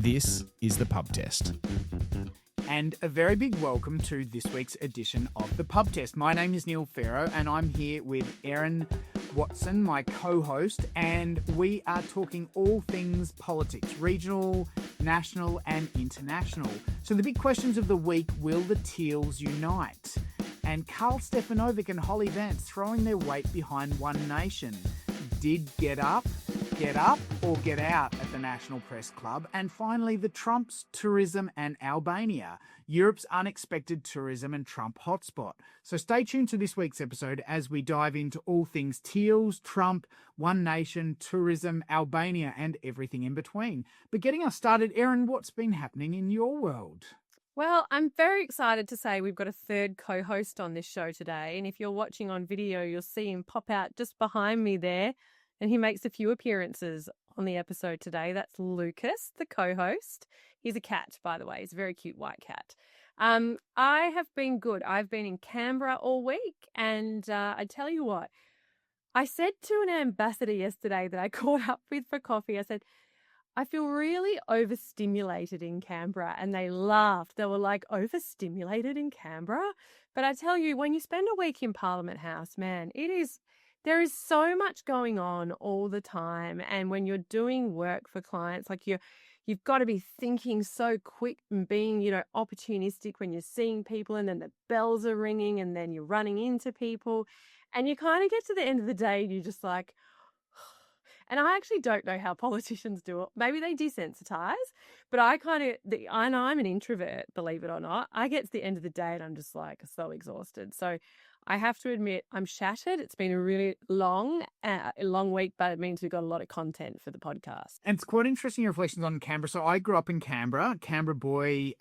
This is the Pub Test. And a very big welcome to this week's edition of the Pub Test. My name is Neil Farrow and I'm here with Erin Watson, my co-host, and we are talking all things politics, regional, national and international. So the big questions of the week: will the Teals unite? And Karl Stefanovic and Holly Vance throwing their weight behind One Nation. Did get up or get out at the National Press Club? And finally, the Trumps, tourism and Albania, Europe's unexpected tourism and Trump hotspot. So stay tuned to this week's episode as we dive into all things Teals, Trump, One Nation, tourism, Albania and everything in between. But getting us started, Erin, what's been happening in your world? Well, I'm very excited to say we've got a third co-host on this show today. And if you're watching on video, you'll see him pop out just behind me there. And he makes a few appearances on the episode today. That's Lucas, the co-host. He's a cat, by the way. He's a very cute white cat. I have been good. I've been in Canberra all week. And I tell you what, I said to an ambassador yesterday that I caught up with for coffee, I said, I feel really overstimulated in Canberra. And they laughed. They were like, overstimulated in Canberra? But I tell you, when you spend a week in Parliament House, man, there is so much going on all the time. And when you're doing work for clients, like you've got to be thinking so quick and being, opportunistic when you're seeing people and then the bells are ringing and then you're running into people. And you kind of get to the end of the day and you're just like, and I actually don't know how politicians do it. Maybe they desensitize, but and I'm an introvert, believe it or not. I get to the end of the day and I'm just like so exhausted. So I have to admit I'm shattered. It's been a really long week, but it means we've got a lot of content for the podcast. And it's quite interesting, your reflections on Canberra. So I grew up in Canberra boy,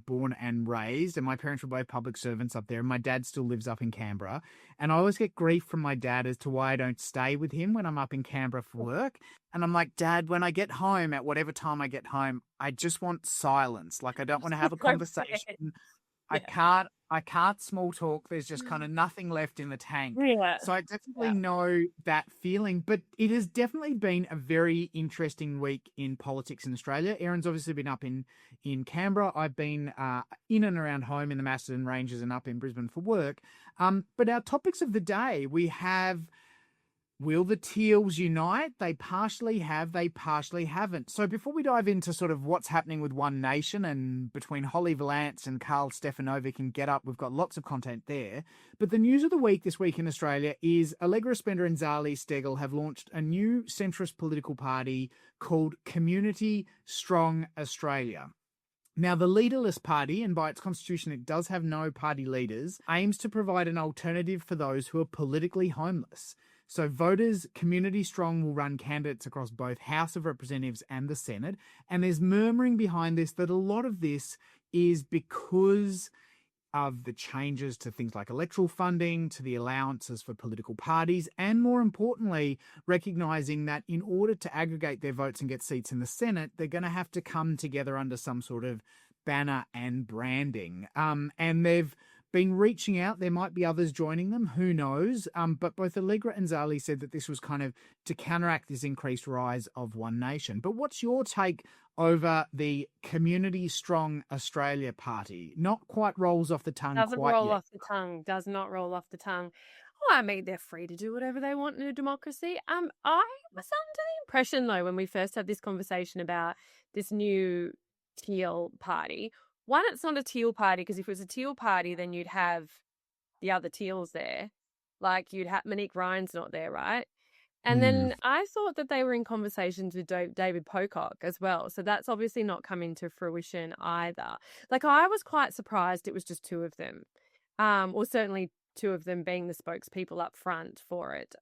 born and raised, and my parents were both public servants up there. And my dad still lives up in Canberra. And I always get grief from my dad as to why I don't stay with him when I'm up in Canberra for work. And I'm like, Dad, when I get home, at whatever time I get home, I just want silence. Like, I don't want to have a conversation. Yeah. I can't small talk. There's just kind of nothing left in the tank. Yeah. So I definitely know that feeling, but it has definitely been a very interesting week in politics in Australia. Erin's obviously been up in Canberra. I've been in and around home in the Macedon Ranges and up in Brisbane for work. But our topics of the day, we have, will the Teals unite? They partially have, they partially haven't. So before we dive into sort of what's happening with One Nation and between Holly Vance and Karl Stefanovic and Get Up, we've got lots of content there. But the news of the week this week in Australia is Allegra Spender and Zali Steggall have launched a new centrist political party called Community Strong Australia. Now, the leaderless party, and by its constitution it does have no party leaders, aims to provide an alternative for those who are politically homeless. So voters, Community Strong will run candidates across both House of Representatives and the Senate. And there's murmuring behind this that a lot of this is because of the changes to things like electoral funding, to the allowances for political parties, and more importantly, recognising that in order to aggregate their votes and get seats in the Senate, they're going to have to come together under some sort of banner and branding. And they've been reaching out. There might be others joining them, who knows? But both Allegra and Zali said that this was kind of to counteract this increased rise of One Nation. But what's your take over the Community Strong Australia Party? Not quite rolls off the tongue Does not roll roll off the tongue. Oh, I mean, they're free to do whatever they want in a democracy. I was under the impression, though, when we first had this conversation about this new Teal party, one, it's not a Teal party, because if it was a Teal party, then you'd have the other Teals there. Like, you'd have Monique Ryan's not there, right? And then I thought that they were in conversations with David Pocock as well. So that's obviously not coming to fruition either. Like, I was quite surprised it was just two of them. Or certainly two of them being the spokespeople up front for it.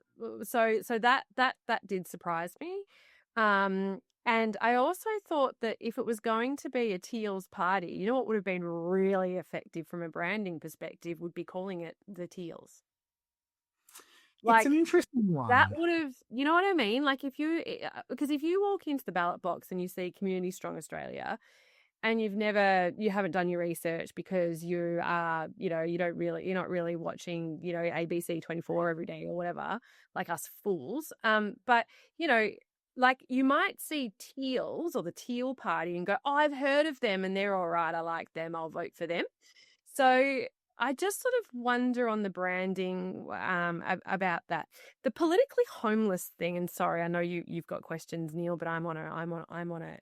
So that did surprise me. And I also thought that if it was going to be a Teals party, you know what would have been really effective from a branding perspective would be calling it the Teals. It's an interesting one. That would have, you know what I mean? Like because if you walk into the ballot box and you see Community Strong Australia and you haven't done your research because you are, you're not really watching, ABC 24 every day or whatever, like us fools. But, like you might see Teals or the Teal Party and go, oh, I've heard of them and they're all right. I like them. I'll vote for them. So I just sort of wonder on the branding about that, the politically homeless thing. And sorry, I know you've got questions, Neil, but I'm on a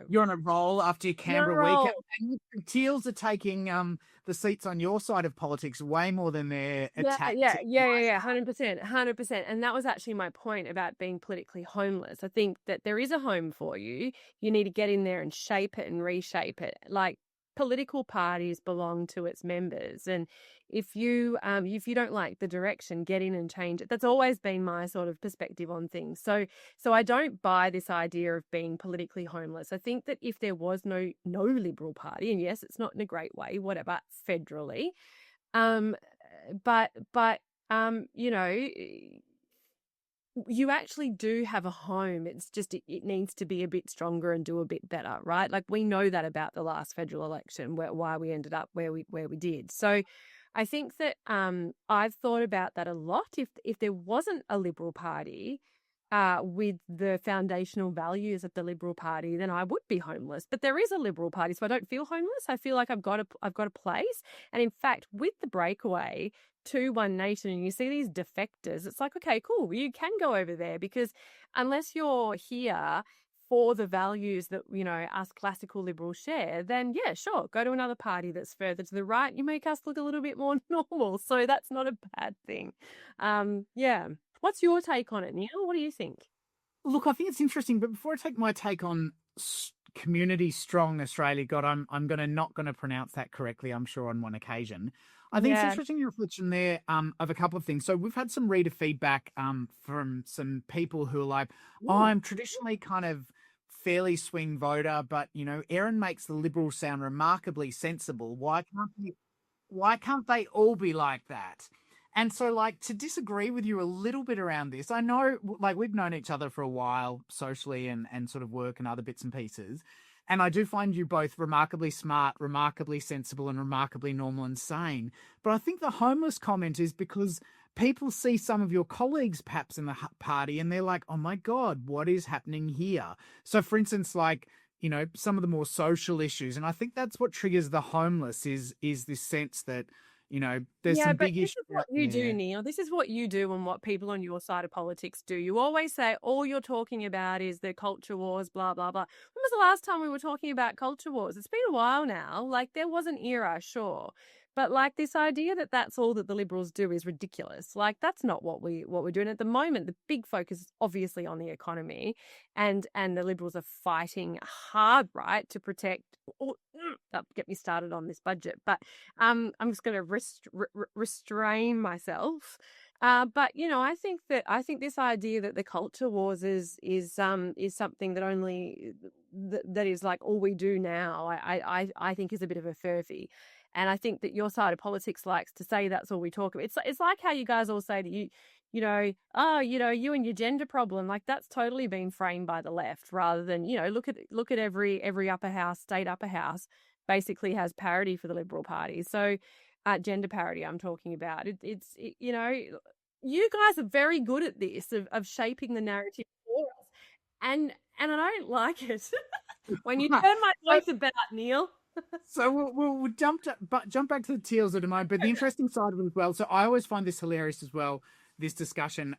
You're on a roll after your Canberra roll. weekend. And Teals are taking the seats on your side of politics way more than they're attacked. Yeah, 100%. And that was actually my point about being politically homeless. I think that there is a home for you. You need to get in there and shape it and reshape it. Like, political parties belong to its members, and if you don't like the direction, get in and change it. That's always been my sort of perspective on things. So I don't buy this idea of being politically homeless. I think that if there was no Liberal Party, and yes, it's not in a great way, whatever, federally, but you know, you actually do have a home. It's just it needs to be a bit stronger and do a bit better, right? Like, we know that about the last federal election, why we ended up where we did. So I think that I've thought about that a lot. If there wasn't a Liberal Party with the foundational values of the Liberal Party, then I would be homeless. But there is a Liberal Party, so I don't feel homeless. I feel like I've got a place. And in fact, with the breakaway to One Nation, and you see these defectors, it's like, okay, cool, you can go over there, because unless you're here for the values that, you know, us classical Liberals share, then yeah, sure, go to another party that's further to the right. You make us look a little bit more normal. So that's not a bad thing. Yeah. What's your take on it, Neil? What do you think? Look, I think it's interesting, but before I take my take on Community Strong Australia, God, I'm not going to pronounce that correctly, I'm sure, on one occasion. I think it's interesting your reflection there of a couple of things. So we've had some reader feedback from some people who are like, I'm traditionally kind of fairly swing voter, but, you know, Erin makes the Liberals sound remarkably sensible. Why can't they all be like that? And so, like, to disagree with you a little bit around this, I know, like, we've known each other for a while socially and sort of work and other bits and pieces. And I do find you both remarkably smart, remarkably sensible, and remarkably normal and sane. But I think the homeless comment is because people see some of your colleagues perhaps in the party and they're like, oh my God, what is happening here? So, for instance, like, you know, some of the more social issues. And I think that's what triggers the homeless is this sense that, you know, there's some big issues. This is what you do, Neil. This is what you do and what people on your side of politics do. You always say all you're talking about is the culture wars, blah, blah, blah. When was the last time we were talking about culture wars? It's been a while now. Like, there was an era, sure. But like, this idea that that's all that the Liberals do is ridiculous. Like, that's not what we're doing at the moment. The big focus is obviously on the economy, and the Liberals are fighting hard, right, to protect. Get me started on this budget, but I'm just going to restrain myself. But you know, I think this idea that the culture wars is something that only that is like all we do now. I think is a bit of a furphy. And I think that your side of politics likes to say that's all we talk about. It's like how you guys all say that you know, oh, you know, you and your gender problem, like that's totally been framed by the left, rather than, you know, look at every upper house, state upper house basically has parity for the Liberal Party. So gender parity I'm talking about. It's you know, you guys are very good at this of shaping the narrative for us. And I don't like it when you turn my voice about, Neil. So we'll jump back to the Teals at a moment, but the interesting side of it as well. So I always find this hilarious as well, this discussion,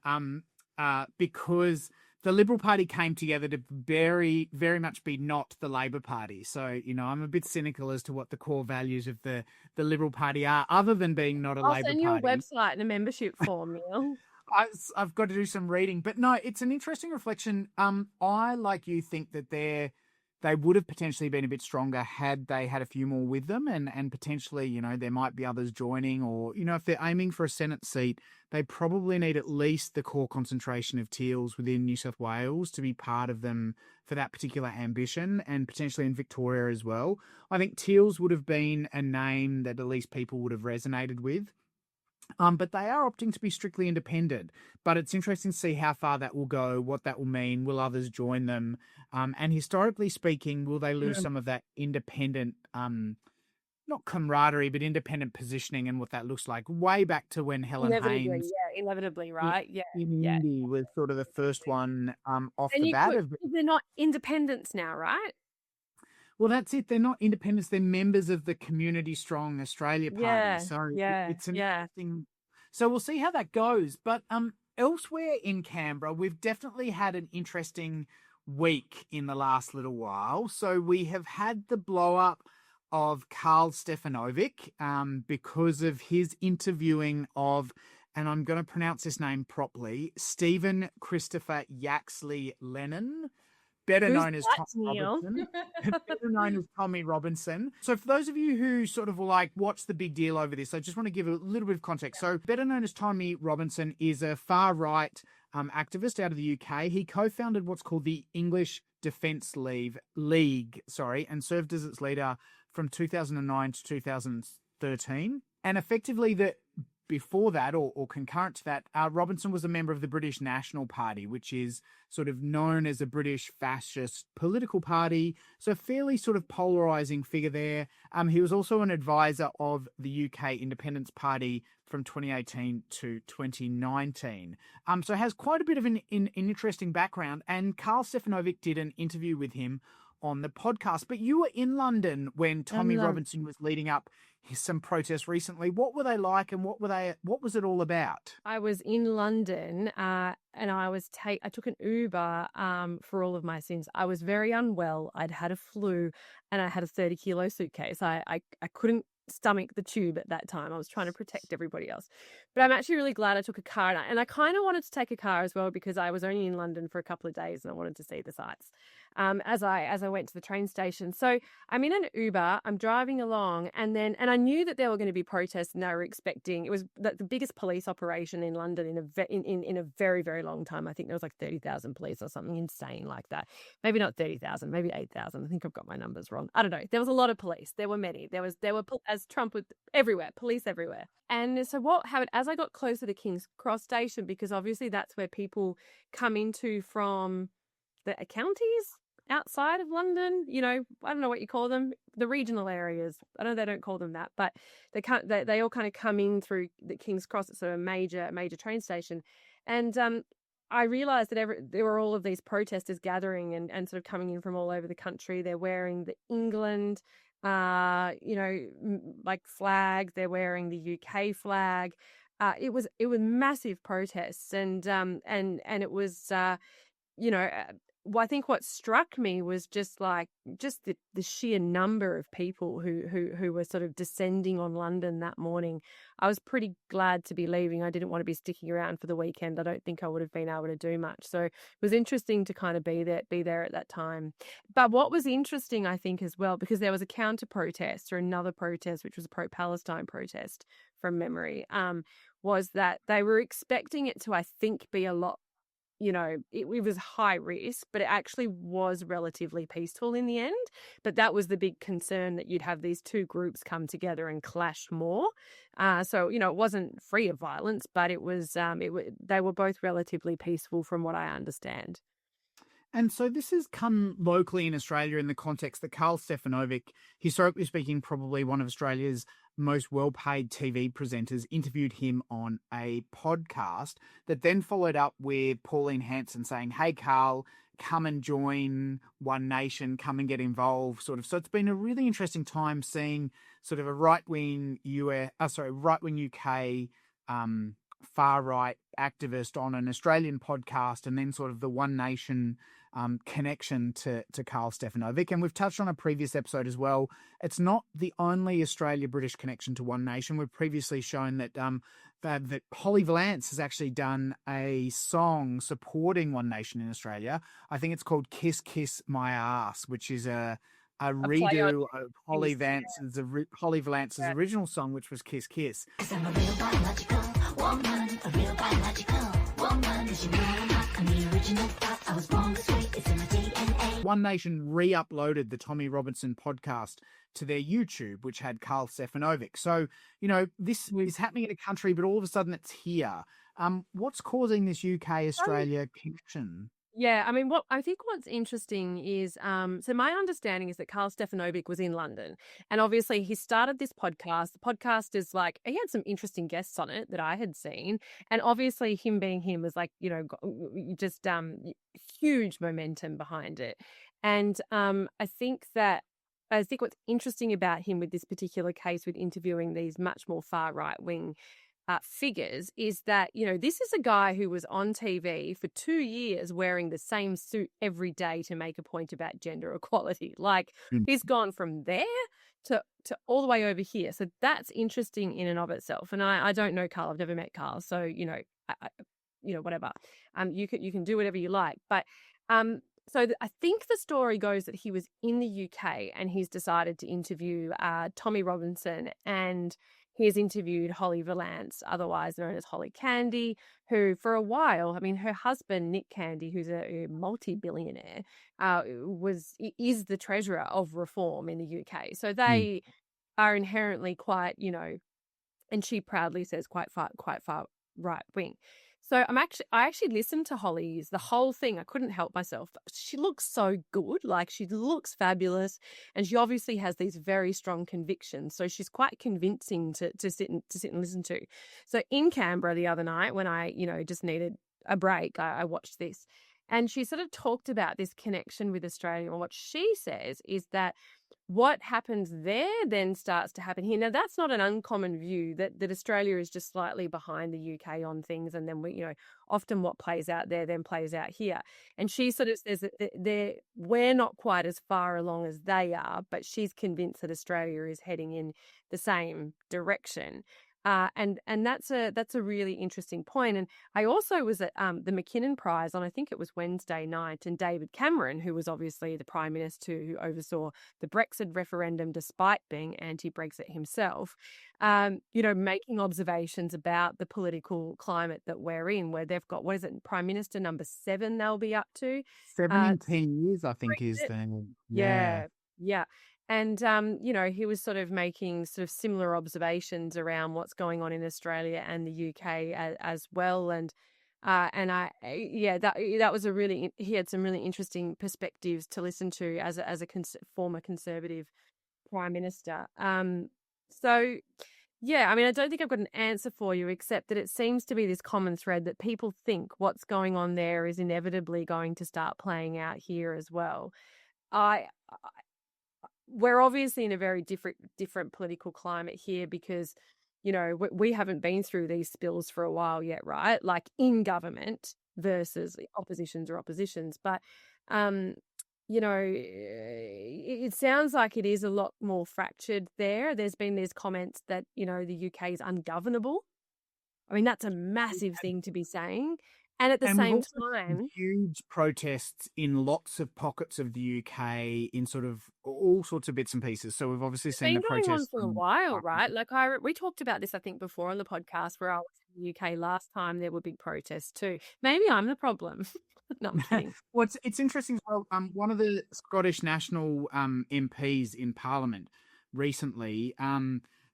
because the Liberal Party came together to very, very much be not the Labor Party. So, you know, I'm a bit cynical as to what the core values of the Liberal Party are, other than being not a Labor Party. I'll send you a website and a membership form, Neil. I've got to do some reading, but no, it's an interesting reflection. I, like you, think that they would have potentially been a bit stronger had they had a few more with them, and potentially, you know, there might be others joining, or, you know, if they're aiming for a Senate seat, they probably need at least the core concentration of Teals within New South Wales to be part of them for that particular ambition, and potentially in Victoria as well. I think Teals would have been a name that at least people would have resonated with. But they are opting to be strictly independent. But it's interesting to see how far that will go, what that will mean. Will others join them? And historically speaking, will they lose some of that independent, not camaraderie, but independent positioning and what that looks like? Way back to when Helen Haynes inevitably, right? Yeah, in yeah. Indy was sort of the first one off And the you bat. could, they're not independents now, right? Well, that's it. They're not independents. They're members of the Community Strong Australia Party. Yeah, So yeah, it's an yeah. interesting. So we'll see how that goes. But elsewhere in Canberra, we've definitely had an interesting week in the last little while. So we have had the blow up of Karl Stefanovic because of his interviewing of, and I'm going to pronounce his name properly, Stephen Christopher Yaxley Lennon, better Who's known as that, Tommy Neil? Robinson. Better known as Tommy Robinson. So for those of you who sort of like what's the big deal over this, I just want to give a little bit of context. So better known as Tommy Robinson is a far-right activist out of the UK. He co-founded what's called the English Defence League, and served as its leader from 2009 to 2013. And effectively before that, or concurrent to that, Robinson was a member of the British National Party, which is sort of known as a British fascist political party. So fairly sort of polarising figure there. He was also an advisor of the UK Independence Party from 2018 to 2019. So has quite a bit of an interesting background. And Karl Stefanovic did an interview with him on the podcast. But you were in London when Tommy Robinson was leading up some protests recently. What were they like, and what was it all about? I was in London and I took an Uber for all of my sins. I was very unwell. I'd had a flu and I had a 30-kilo suitcase. I couldn't stomach the tube at that time. I was trying to protect everybody else. But I'm actually really glad I took a car, and I kind of wanted to take a car as well because I was only in London for a couple of days and I wanted to see the sights as I went to the train station. So I'm in an Uber, I'm driving along, and I knew that there were going to be protests, and they were expecting, it was the biggest police operation in London in a very, very long time. I think there was like 30,000 police or something insane like that. Maybe not 30,000, maybe 8,000. I think I've got my numbers wrong. I don't know. There was a lot of police. There were many. There were, as Trump would, everywhere, police everywhere. And so what happened, as I got closer to King's Cross Station, because obviously that's where people come into from the counties outside of London, I don't know what you call them, the regional areas. I know they don't call them that, but they all kind of come in through the King's Cross. It's a major train station. And I realised that there were all of these protesters gathering and sort of coming in from all over the country. They're wearing the England, like flag. They're wearing the UK flag. It was massive protests, and it was, I think what struck me was just the sheer number of people who were sort of descending on London that morning. I was pretty glad to be leaving. I didn't want to be sticking around for the weekend. I don't think I would have been able to do much. So it was interesting to kind of be there at that time. But what was interesting, I think, as well, because there was a counter protest or another protest, which was a pro-Palestine protest from memory, was that they were expecting it to, I think, be a lot, it was high risk, but it actually was relatively peaceful in the end. But that was the big concern, that you'd have these two groups come together and clash more. So, it wasn't free of violence, but it was, they were both relatively peaceful from what I understand. And so this has come locally in Australia in the context that Karl Stefanovic, historically speaking, probably one of Australia's most well-paid TV presenters, interviewed him on a podcast that then followed up with Pauline Hanson saying, "Hey, Karl, come and join One Nation, come and get involved," sort of. So it's been a really interesting time seeing sort of a right-wing UK far-right activist on an Australian podcast, and then sort of the One Nation connection to Karl Stefanovic. And we've touched on a previous episode as well. It's not the only Australia-British connection to One Nation. We've previously shown that that Holly Valance has actually done a song supporting One Nation in Australia. I think it's called Kiss Kiss My Ass, which is a redo of Holly Valance's original song, which was Kiss Kiss. I'm a real biological woman, a real biological woman. As you know, I'm the original thought. I was born this way, it's in my DNA. One Nation re-uploaded the Tommy Robinson podcast to their YouTube, which had Karl Stefanovic. So, this is happening in a country, but all of a sudden it's here. What's causing this UK-Australia connection? Yeah, I mean, what's interesting is, so my understanding is that Karl Stefanovic was in London, and obviously he started this podcast. The podcast is like, he had some interesting guests on it that I had seen, and obviously him being him was like, just huge momentum behind it, and I think what's interesting about him with this particular case, with interviewing these much more far right wing figures, is that, this is a guy who was on TV for 2 years wearing the same suit every day to make a point about gender equality. Like, Mm. he's gone from there to all the way over here. So that's interesting in and of itself. And I don't know Karl. I've never met Karl. So, whatever. You can do whatever you like. But I think the story goes that he was in the UK and he's decided to interview Tommy Robinson, and he's interviewed Holly Valance, otherwise known as Holly Candy, who for a while, I mean, her husband, Nick Candy, who's a multi-billionaire, is the treasurer of Reform in the UK. So they are inherently quite, and she proudly says quite far right wing. So I actually listened to Holly's, the whole thing. I couldn't help myself. She looks so good. Like, she looks fabulous. And she obviously has these very strong convictions. So she's quite convincing to sit and listen to. So in Canberra the other night, when I, just needed a break, I watched this. And she sort of talked about this connection with Australia. And what she says is that what happens there then starts to happen here. Now, that's not an uncommon view, that Australia is just slightly behind the UK on things. And then often what plays out there then plays out here. And she sort of says that we're not quite as far along as they are, but she's convinced that Australia is heading in the same direction. And that's a really interesting point. And I also was at the McKinnon Prize on, I think it was Wednesday night, and David Cameron, who was obviously the Prime Minister who oversaw the Brexit referendum despite being anti-Brexit himself, making observations about the political climate that we're in, where they've got, Prime Minister number 7 they'll be up to. 17 years, I think, is the... Yeah. And, he was sort of making sort of similar observations around what's going on in Australia and the UK as well. And that was he had some really interesting perspectives to listen to as a former Conservative Prime Minister. I don't think I've got an answer for you, except that it seems to be this common thread that people think what's going on there is inevitably going to start playing out here as well. We're obviously in a very different political climate here because, we haven't been through these spills for a while yet, right? Like, in government versus oppositions. But, it sounds like it is a lot more fractured there. There's been these comments that, the UK is ungovernable. I mean, that's a massive thing to be saying. And at the same time, huge protests in lots of pockets of the UK in sort of all sorts of bits and pieces. So we've obviously seen the protests going on for a while, right? Like, we talked about this, I think, before on the podcast, where I was in the UK last time. There were big protests too. Maybe I'm the problem. No, I'm kidding. Well, it's interesting as well. One of the Scottish National MPs in Parliament recently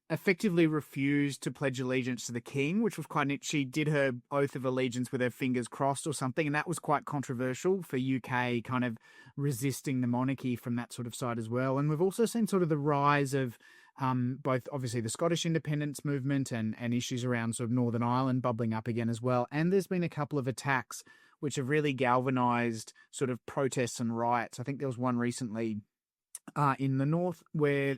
effectively refused to pledge allegiance to the King, which was quite... She did her oath of allegiance with her fingers crossed or something, and that was quite controversial for UK kind of resisting the monarchy from that sort of side as well. And we've also seen sort of the rise of both obviously the Scottish independence movement and issues around sort of Northern Ireland bubbling up again as well. And there's been a couple of attacks which have really galvanised sort of protests and riots. I think there was one recently in the north where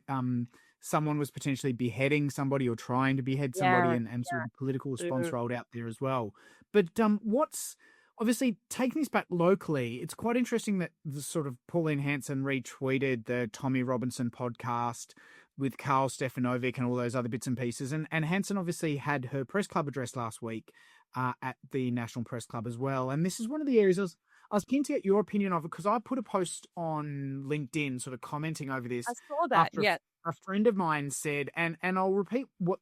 someone was potentially beheading somebody or trying to behead somebody, and sort of political response rolled out there as well. But what's obviously taking this back locally, it's quite interesting that the sort of Pauline Hanson retweeted the Tommy Robinson podcast with Karl Stefanovic and all those other bits and pieces. And Hanson obviously had her press club address last week at the National Press Club as well. And this is one of the areas I was keen to get your opinion of it, because I put a post on LinkedIn sort of commenting over this. I saw that, A friend of mine said, and I'll repeat what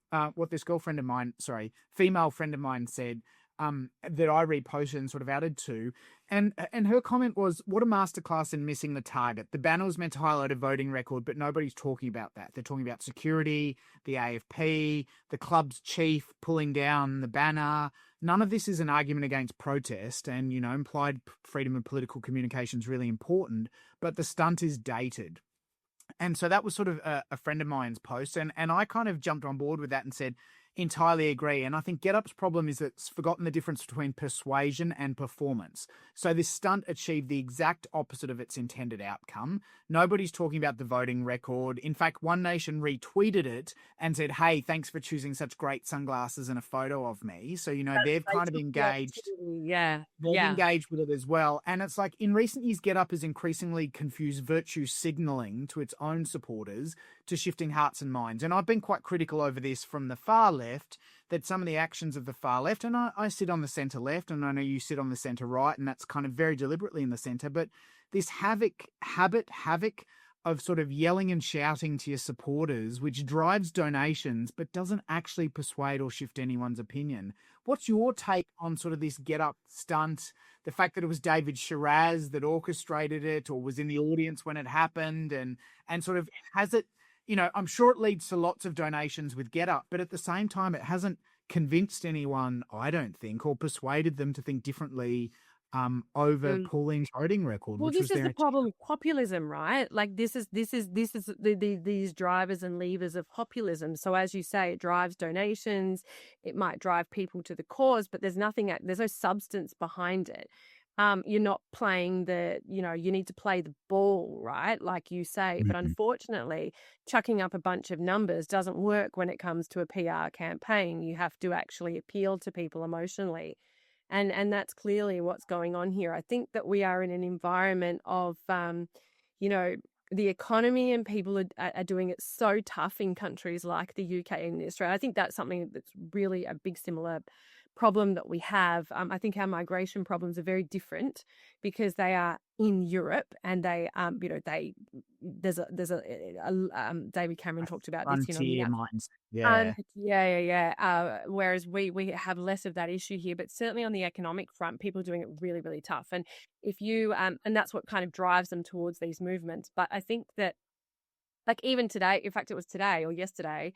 this female friend of mine said that I reposted and sort of added to. And her comment was, what a masterclass in missing the target. The banner was meant to highlight a voting record, but nobody's talking about that. They're talking about security, the AFP, the club's chief pulling down the banner. None of this is an argument against protest, and, implied freedom of political communication is really important, but the stunt is dated. And so that was sort of a friend of mine's post, and I kind of jumped on board with that and said, entirely agree. And I think GetUp's problem is it's forgotten the difference between persuasion and performance. So this stunt achieved the exact opposite of its intended outcome. Nobody's talking about the voting record. In fact, One Nation retweeted it and said, hey, thanks for choosing such great sunglasses and a photo of me. So, they've kind of engaged. Yeah. They've engaged with it as well. And it's like, in recent years, GetUp has increasingly confused virtue signalling to its own supporters to shifting hearts and minds. And I've been quite critical over this from the far left, that some of the actions of the far left, and I sit on the centre left, and I know you sit on the centre right, and that's kind of very deliberately in the centre, but this havoc of sort of yelling and shouting to your supporters, which drives donations, but doesn't actually persuade or shift anyone's opinion. What's your take on sort of this GetUp stunt, the fact that it was David Shiraz that orchestrated it or was in the audience when it happened, and sort of has it, I'm sure it leads to lots of donations with GetUp, but at the same time, it hasn't convinced anyone, I don't think, or persuaded them to think differently over pulling voting record. Well, this is the problem with populism, right? Like this is these drivers and levers of populism. So as you say, it drives donations, it might drive people to the cause, but there's no substance behind it. You're not playing you need to play the ball, right? Like you say, but unfortunately, chucking up a bunch of numbers doesn't work when it comes to a PR campaign. You have to actually appeal to people emotionally. And that's clearly what's going on here. I think that we are in an environment of, the economy, and people are doing it so tough in countries like the UK and Australia. I think that's something that's really a big similar problem that we have. I think our migration problems are very different because they are in Europe, and they, there's a David Cameron talked about this, whereas we have less of that issue here, but certainly on the economic front, people are doing it really, really tough. And if you, and that's what kind of drives them towards these movements. But I think that, like, even today, in fact, it was today or yesterday,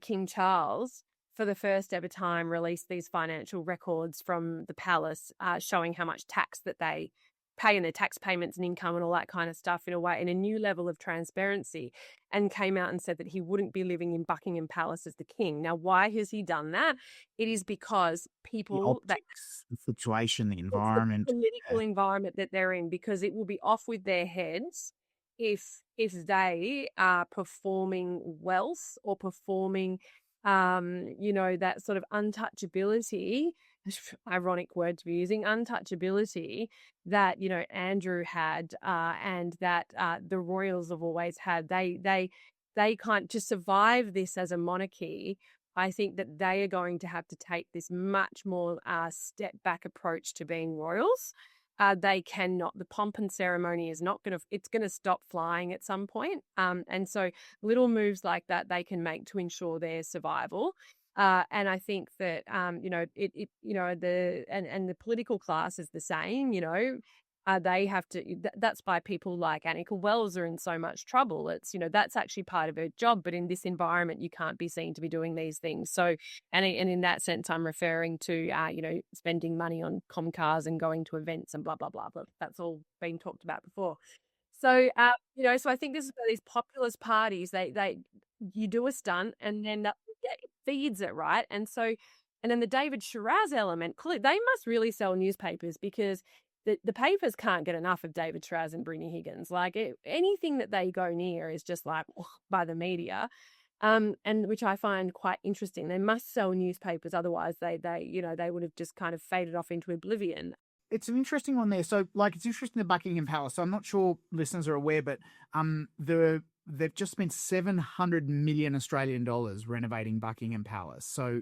King Charles, for the first ever time, released these financial records from the palace, showing how much tax that they pay and their tax payments and income and all that kind of stuff in a new level of transparency, and came out and said that he wouldn't be living in Buckingham Palace as the king. Now, why has he done that? It is because people, the situation, the environment, the political environment that they're in, because it will be off with their heads if they are performing wealth or performing that sort of untouchability, ironic word to be using, untouchability that, Andrew had, and that the royals have always had. They can't, to survive this as a monarchy, I think that they are going to have to take this much more step back approach to being royals. They cannot, the pomp and ceremony is not it's going to stop flying at some point. And so little moves like that they can make to ensure their survival. And I think that, the political class is the same, they have to, that's why people like Annika Wells are in so much trouble. It's, that's actually part of her job, but in this environment, you can't be seen to be doing these things. So, and in that sense, I'm referring to, spending money on Comcars and going to events and blah, blah, blah, blah. That's all been talked about before. So, so I think this is where these populist parties, you do a stunt and then it feeds it, right? And so, and then the David Shiraz element, they must really sell newspapers, because the papers can't get enough of David Shiraz and Brittany Higgins. Like anything that they go near is just like by the media, and which I find quite interesting. They must sell newspapers, otherwise they would have just kind of faded off into oblivion. It's an interesting one there. So, it's interesting, the Buckingham Palace. So I'm not sure listeners are aware, but they've just spent 700 million Australian dollars renovating Buckingham Palace. So,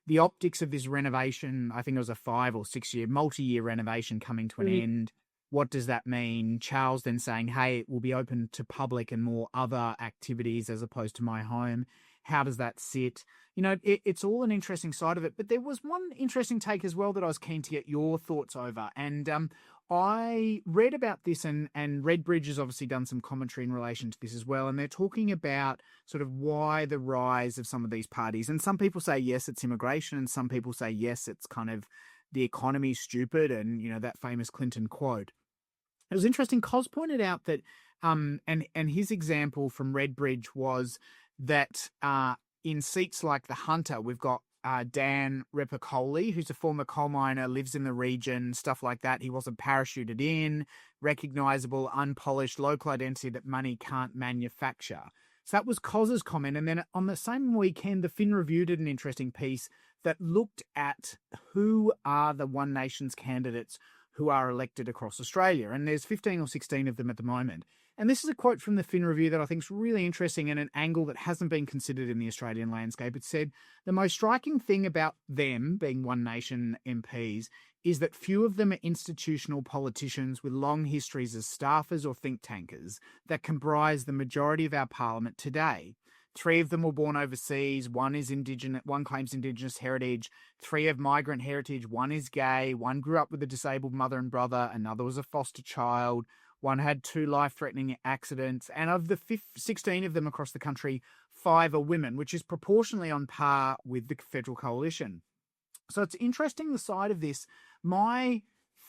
the optics of this renovation, I think it was a 5 or 6 year, multi-year renovation coming to an end, What does that mean? Charles then saying, hey, it will be open to public and more other activities as opposed to my home. How does that sit? It's all an interesting side of it. But there was one interesting take as well that I was keen to get your thoughts over. And I read about this, and Redbridge has obviously done some commentary in relation to this as well. And they're talking about sort of why the rise of some of these parties. And some people say, yes, it's immigration. And some people say, yes, it's kind of the economy's stupid. And, that famous Clinton quote. It was interesting. Cos pointed out that, and his example from Redbridge was that in seats like the Hunter, we've got Dan Repicoli, who's a former coal miner, lives in the region, stuff like that. He wasn't parachuted in, recognisable, unpolished, local identity that money can't manufacture. So that was Cos's comment. And then on the same weekend, the Fin Review did an interesting piece that looked at who are the One Nations candidates who are elected across Australia. And there's 15 or 16 of them at the moment. And this is a quote from the Fin Review that I think is really interesting and an angle that hasn't been considered in the Australian landscape. It said, the most striking thing about them, being One Nation MPs, is that few of them are institutional politicians with long histories as staffers or think tankers that comprise the majority of our parliament today. 3 of them were born overseas. One claims Indigenous heritage. 3 have migrant heritage. 1 is gay. 1 grew up with a disabled mother and brother. Another was a foster child. 1 had 2 life-threatening accidents. And of the 16 of them across the country, 5 are women, which is proportionally on par with the Federal Coalition. So it's interesting, the side of this. My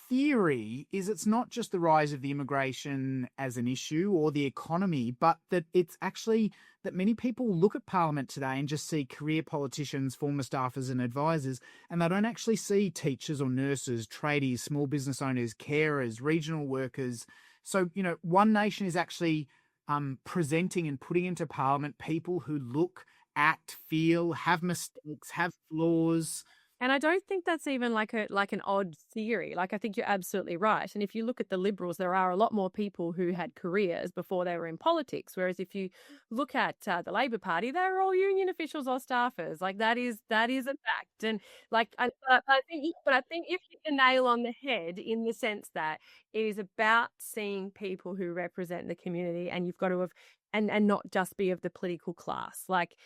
theory is it's not just the rise of the immigration as an issue or the economy, but that it's actually that many people look at Parliament today and just see career politicians, former staffers and advisors, and they don't actually see teachers or nurses, tradies, small business owners, carers, regional workers. So, One Nation is actually presenting and putting into Parliament people who look, act, feel, have mistakes, have flaws. And I don't think that's even like an odd theory. Like, I think you're absolutely right. And if you look at the Liberals, there are a lot more people who had careers before they were in politics. Whereas if you look at the Labor Party, they're all union officials or staffers. Like, that is a fact. And I think if you hit the nail on the head in the sense that it is about seeing people who represent the community, and you've got to have and not just be of the political class. Like,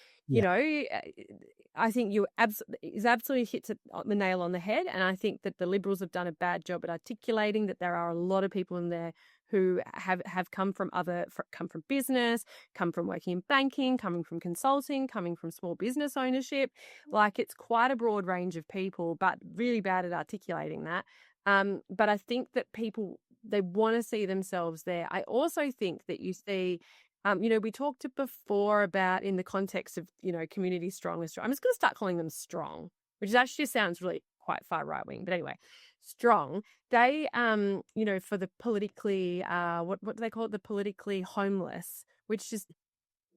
I think you absolutely hit the nail on the head. And I think that the Liberals have done a bad job at articulating that there are a lot of people in there who have come from business, come from working in banking, coming from consulting, coming from small business ownership. Like, it's quite a broad range of people, but really bad at articulating that. But I think that people, they want to see themselves there. I also think that you see, we talked before about in the context of, community strong Australia. I'm just going to start calling them strong, which actually sounds really quite far right wing. But anyway, strong. They, for the politically, what do they call it? The politically homeless, which is a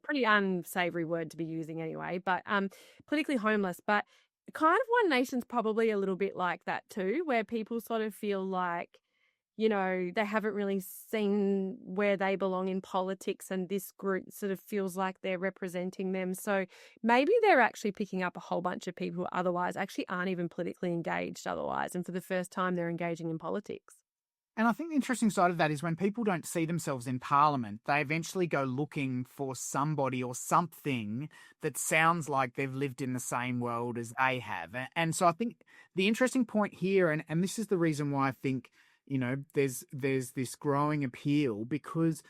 pretty unsavory word to be using anyway. But politically homeless, but kind of One Nation's probably a little bit like that too, where people sort of feel like, they haven't really seen where they belong in politics, and this group sort of feels like they're representing them. So maybe they're actually picking up a whole bunch of people who otherwise actually aren't even politically engaged otherwise, and for the first time they're engaging in politics. And I think the interesting side of that is when people don't see themselves in Parliament, they eventually go looking for somebody or something that sounds like they've lived in the same world as they have. And so I think the interesting point here, and this is the reason why I think, there's this growing appeal, because,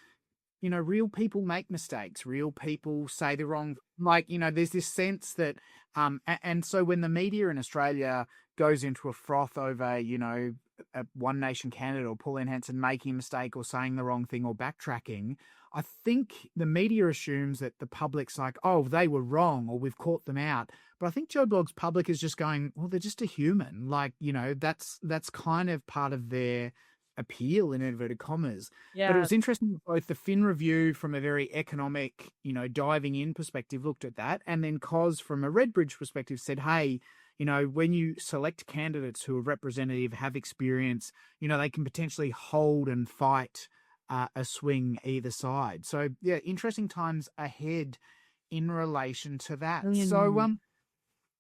real people make mistakes. Real people say the wrong, there's this sense that, and so when the media in Australia goes into a froth over, a One Nation candidate or Pauline Hanson making a mistake or saying the wrong thing or backtracking, I think the media assumes that the public's like, oh, they were wrong or we've caught them out. But I think Joe Blogg's public is just going, well, they're just a human. That's kind of part of their appeal, in inverted commas. Yeah. But it was interesting, both the Fin Review from a very economic, diving in perspective looked at that. And then Cos from a Redbridge perspective said, hey, when you select candidates who are representative, have experience, they can potentially hold and fight a swing either side. So, yeah, interesting times ahead in relation to that. So,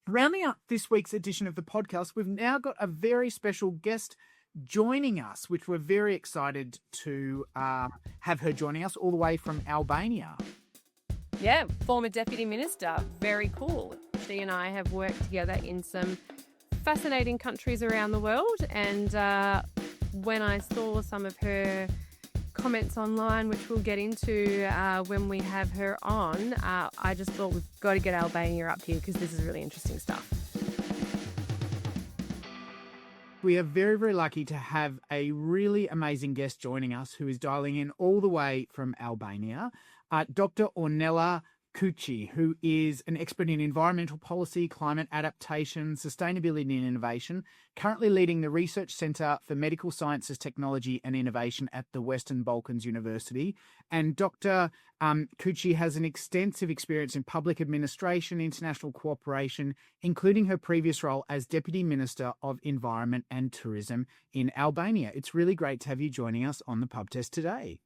rounding up this week's edition of the podcast, we've now got a very special guest joining us, which we're very excited to have her joining us all the way from Albania. Yeah, former Deputy Minister. Very cool. She and I have worked together in some fascinating countries around the world. And when I saw some of her comments online, which we'll get into when we have her on, I just thought we've got to get Albania up here because this is really interesting stuff. We are very, very lucky to have a really amazing guest joining us who is dialing in all the way from Albania, Dr. Ornela Çuçi, who is an expert in environmental policy, climate adaptation, sustainability and innovation, currently leading the Research Centre for Medical Sciences, Technology and Innovation at the Western Balkans University. And Dr. Çuçi has an extensive experience in public administration, international cooperation, including her previous role as Deputy Minister of Environment and Tourism in Albania. It's really great to have you joining us on the Pub Test today.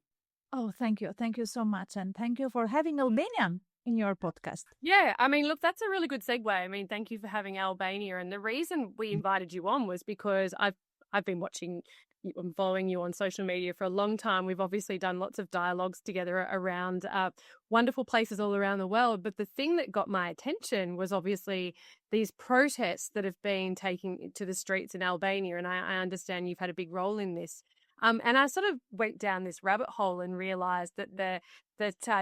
Oh, thank you. Thank you so much. And thank you for having Albanian in your podcast. Yeah, I mean, look, that's a really good segue. I mean, thank you for having Albania. And the reason we invited you on was because I've been watching you and following you on social media for a long time. We've obviously done lots of dialogues together around wonderful places all around the world. But the thing that got my attention was obviously these protests that have been taking to the streets in Albania. And I understand you've had a big role in this. And I sort of went down this rabbit hole and realised that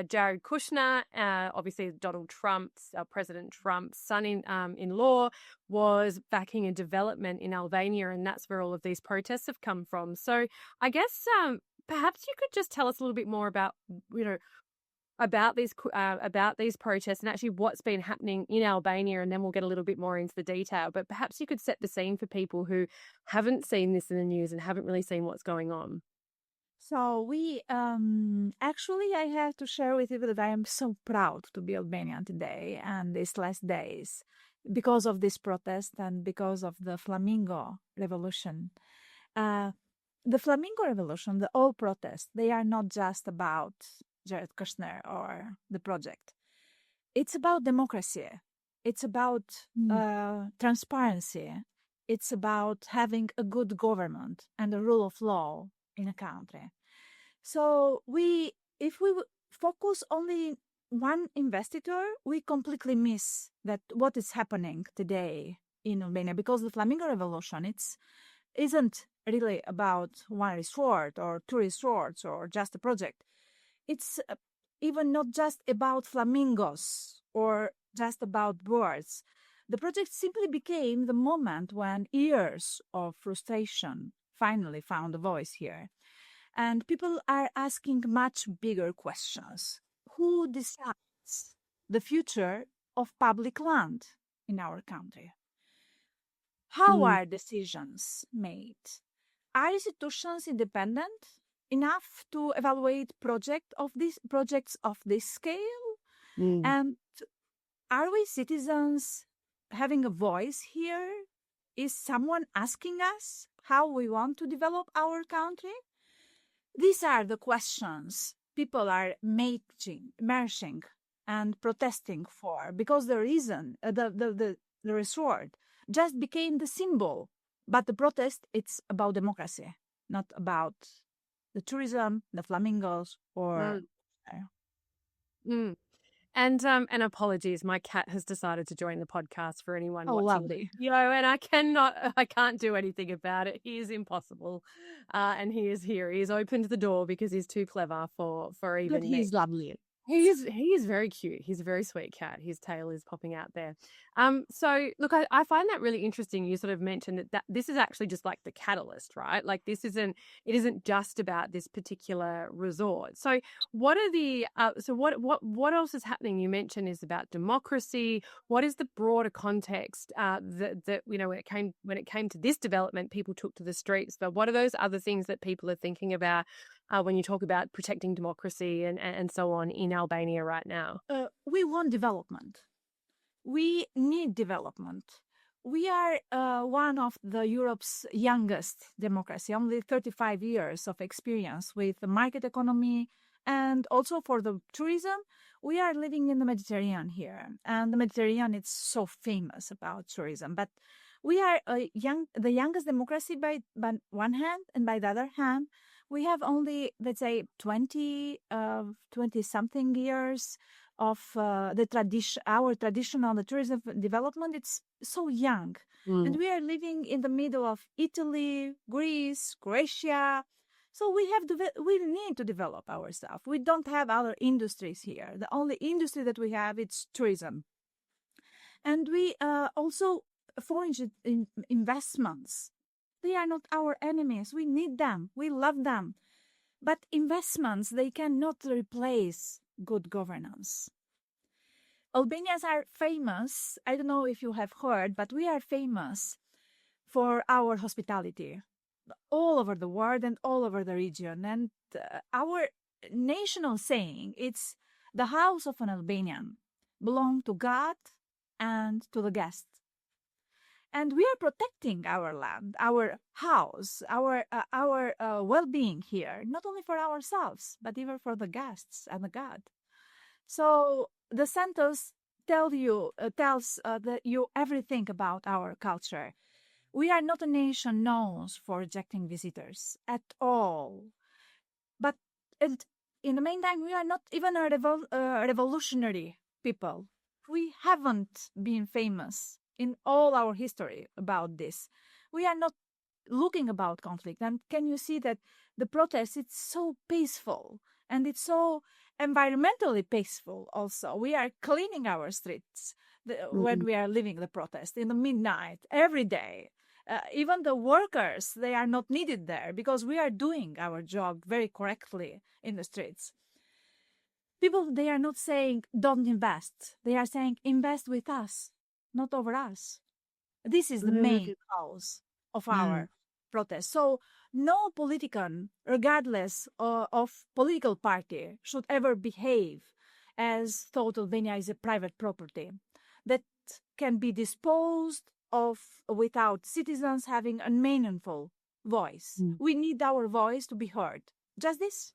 Jared Kushner, obviously Donald Trump's, President Trump's son-in-law, was backing a development in Albania, and that's where all of these protests have come from. So I guess perhaps you could just tell us a little bit more about, about these protests and actually what's been happening in Albania, and then we'll get a little bit more into the detail. But perhaps you could set the scene for people who haven't seen this in the news and haven't really seen what's going on. So we actually, I have to share with you that I am so proud to be Albanian today and these last days because of this protest and because of the Flamingo Revolution. The Flamingo Revolution, the all protests, they are not just about Jared Kushner or the project. It's about democracy. It's about transparency. It's about having a good government and a rule of law in a country. So if we focus only one investigator, we completely miss that what is happening today in Albania, because the Flamingo Revolution isn't really about one resort or two resorts or just a project. It's even not just about flamingos or just about birds. The project simply became the moment when years of frustration finally found a voice here. And people are asking much bigger questions. Who decides the future of public land in our country? How are decisions made? Are institutions independent enough to evaluate projects of this scale? And are we citizens having a voice here? Is someone asking us how we want to develop our country? These are the questions people are marching and protesting for, because the reason, the resort just became the symbol. But the protest, it's about democracy, not about the tourism, the flamingos, or... And apologies, my cat has decided to join the podcast for anyone watching. Lovely. And I can't do anything about it. He is impossible. And he is here. He's opened the door because he's too clever for even me. But he's lovely. He is very cute. He's a very sweet cat. His tail is popping out there. So look, I find that really interesting. You sort of mentioned that this is actually just like the catalyst, right? Like it isn't just about this particular resort. So what are the what else is happening? You mentioned is about democracy. What is the broader context that when it came to this development, people took to the streets? But what are those other things that people are thinking about when you talk about protecting democracy and so on in Albania right now? We want development. We need development. We are one of the Europe's youngest democracy, only 35 years of experience with the market economy, and also for the tourism. We are living in the Mediterranean here, and the Mediterranean is so famous about tourism, but We are the youngest democracy by one hand, and by the other hand, we have only, let's say, 20 something years of our traditional the tourism development. It's so young, and we are living in the middle of Italy, Greece, Croatia. So we need to develop ourselves. We don't have other industries here. The only industry that we have is tourism, and we also foreign investments. They are not our enemies. We need them. We love them. But investments, they cannot replace good governance. Albanians are famous. I don't know if you have heard, but we are famous for our hospitality all over the world and all over the region. And our national saying, it's the house of an Albanian, belong to God and to the guest. And we are protecting our land, our house, our well-being here, not only for ourselves, but even for the guests and the God. So the census tells you everything about our culture. We are not a nation known for rejecting visitors at all. But in the meantime, we are not even a revolutionary people. We haven't been famous in all our history about this. We are not looking about conflict. And can you see that the protest, it's so peaceful and it's so environmentally peaceful also. We are cleaning our streets when we are living the protest in the midnight every day. Even the workers, they are not needed there because we are doing our job very correctly in the streets. People, they are not saying don't invest. They are saying invest with us, not over us. This is the main cause of our protest. So no politician, regardless of political party, should ever behave as though Albania is a private property that can be disposed of without citizens having a meaningful voice. We need our voice to be heard. Just this.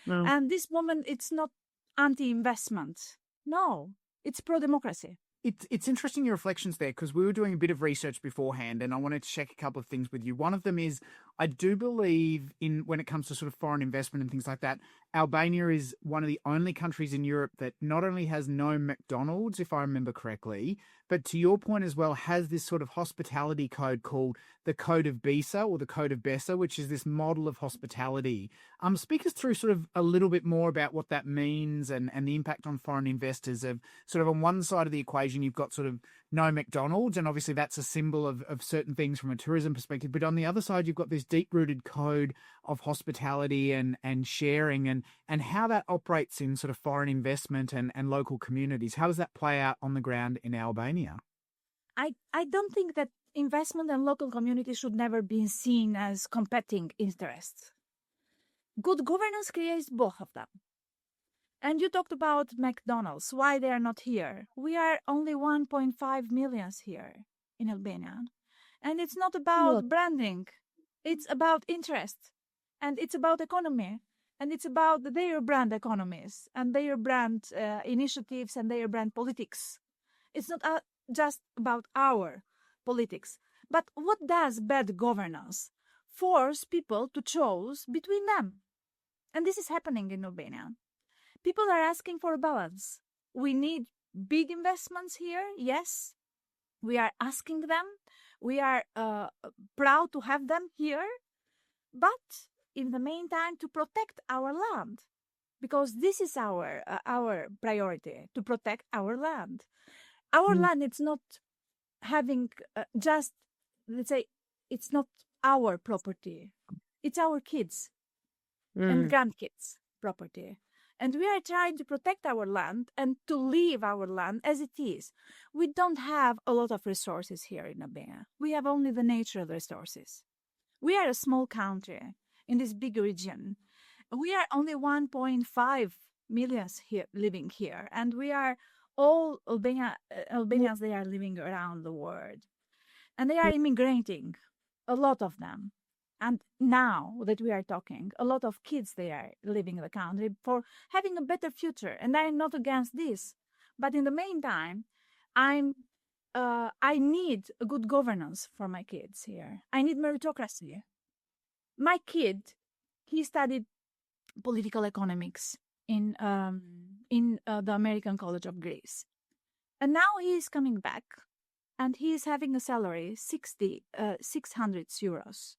And this moment, it's not anti-investment. No, it's pro-democracy. It's interesting your reflections there, because we were doing a bit of research beforehand and I wanted to check a couple of things with you. One of them is I do believe when it comes to sort of foreign investment and things like that, Albania is one of the only countries in Europe that not only has no McDonald's, if I remember correctly, but to your point as well, has this sort of hospitality code called the Code of Bisa or the Code of Besa, which is this model of hospitality. Speak us through sort of a little bit more about what that means and the impact on foreign investors of sort of on one side of the equation, you've got sort of no McDonald's, and obviously that's a symbol of certain things from a tourism perspective. But on the other side, you've got this deep-rooted code of hospitality and sharing and how that operates in sort of foreign investment and local communities. How does that play out on the ground in Albania? I don't think that investment and local communities should never be seen as competing interests. Good governance creates both of them. And you talked about McDonald's, why they are not here. We are only 1.5 million here in Albania. And it's not about branding. It's about interest. And it's about economy. And it's about their brand economies and their brand initiatives and their brand politics. It's not just about our politics. But what does bad governance? Force people to choose between them. And this is happening in Albania. People are asking for a balance. We need big investments here, yes. We are asking them. We are proud to have them here. But in the meantime, to protect our land, because this is our priority, to protect our land. Our land, it's not having just, let's say, it's not our property. It's our kids and grandkids' property. And we are trying to protect our land and to leave our land as it is. We don't have a lot of resources here in Albania. We have only the natural resources. We are a small country in this big region. We are only 1.5 million here, living here. And we are all Albanians, they are living around the world. And they are immigrating, a lot of them. And now that we are talking, a lot of kids, they are leaving the country for having a better future. And I'm not against this. But in the meantime, I'm I need a good governance for my kids here. I need meritocracy. My kid, he studied political economics in the American College of Greece, and now he is coming back, and he is having a salary 600 euros.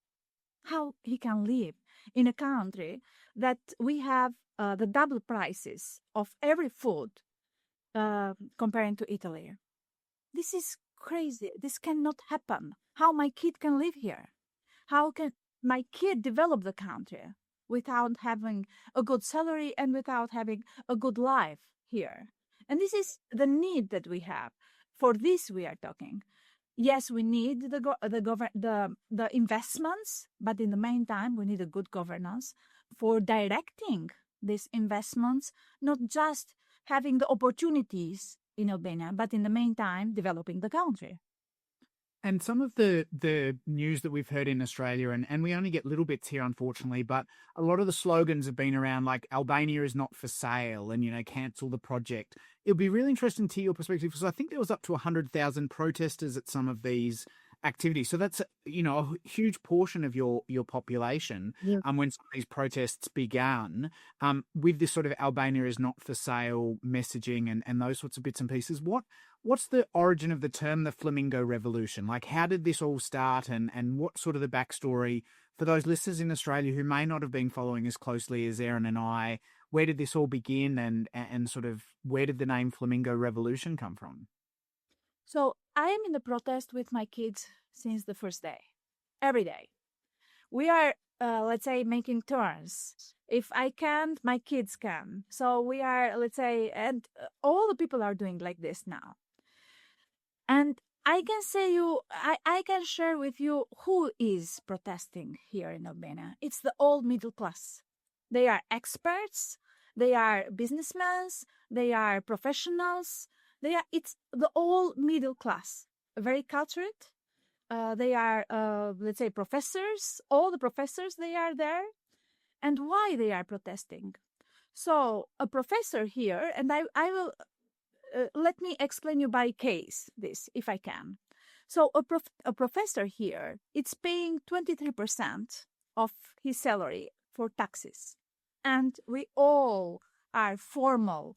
How he can live in a country that we have the double prices of every food comparing to Italy? This is crazy. This cannot happen. How my kid can live here? How can my kid develop the country without having a good salary and without having a good life here? And this is the need that we have. For this we are talking. Yes, we need the investments, but in the meantime, we need a good governance for directing these investments, not just having the opportunities in Albania, but in the meantime, developing the country. And some of the news that we've heard in Australia, and we only get little bits here, unfortunately, but a lot of the slogans have been around like Albania is not for sale and, cancel the project. It'll be really interesting to your perspective, because I think there was up to 100,000 protesters at some of these activities. So that's, a huge portion of your population. Yeah. When some of these protests began, with this sort of Albania is not for sale messaging and those sorts of bits and pieces. What's the origin of the term, the Flamingo Revolution? Like, how did this all start, and what's sort of the backstory for those listeners in Australia who may not have been following as closely as Erin and I? Where did this all begin, and sort of where did the name Flamingo Revolution come from? So I am in the protest with my kids since the first day, every day. We are, let's say, making turns. If I can't, my kids can. So we are, let's say, and all the people are doing like this now. And I can say I can share with you who is protesting here in Albania. It's the old middle class. They are experts. They are businessmen. They are professionals. It's the old middle class, very cultured. They are, let's say, professors. All the professors, they are there. And why they are protesting? So a professor here, and I will, let me explain you by case this, if I can. So a professor here, it's paying 23% of his salary for taxes. And we all are formal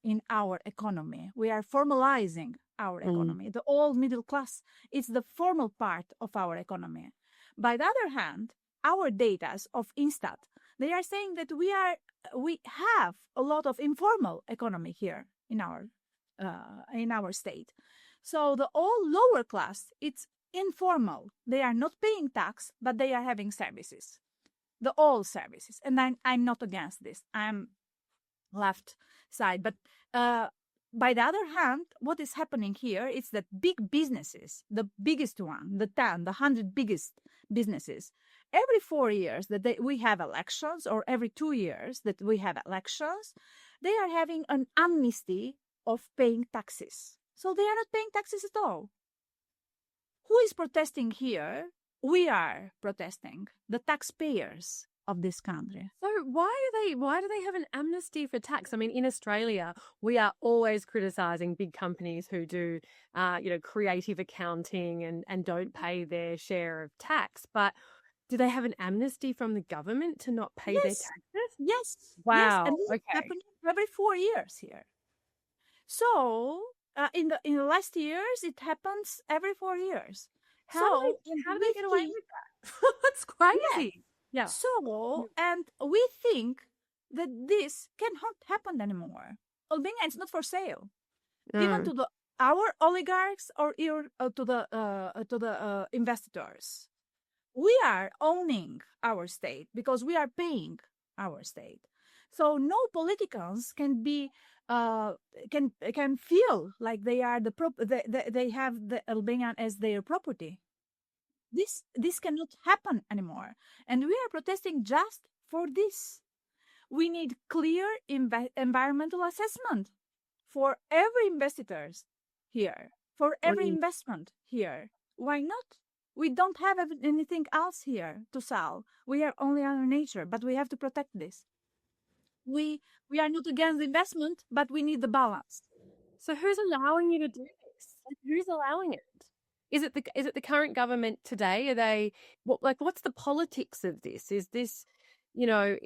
in our economy. We are formalizing our economy. The old middle class is the formal part of our economy. By the other hand, our data of Instat, they are saying that we have a lot of informal economy here in our state. So the all lower class, it's informal. They are not paying tax, but they are having services, the all services. And I'm not against this. I'm left side. But by the other hand, what is happening here is that big businesses, the biggest one, the 100 biggest businesses, every 4 years that we have elections, or every 2 years that we have elections, they are having an amnesty of paying taxes. So they are not paying taxes at all. Who is protesting here? We are protesting, the taxpayers of this country. So why do they have an amnesty for tax? I mean, in Australia, we are always criticizing big companies who do, creative accounting and don't pay their share of tax. But do they have an amnesty from the government to not pay their taxes? Yes. Wow. Yes. And this Okay. happening every 4 years here. So in the last years, it happens every 4 years. How do they get away with that? That's crazy. Yeah. So, and we think that this cannot happen anymore. Albania is not for sale, even to our oligarchs or to the investors. We are owning our state because we are paying our state. So no politicians can be can feel like they are they have the Albanian as their property. This cannot happen anymore, and we are protesting just for this. We need clear environmental assessment for every investors here, for every investment here. Why not? We don't have anything else here to sell. We are only our nature, but we have to protect this. We are not against investment, but we need the balance. So who's allowing you to do this? Who's allowing it? Is it the current government today? Are they what's the politics of this? Is this, you know,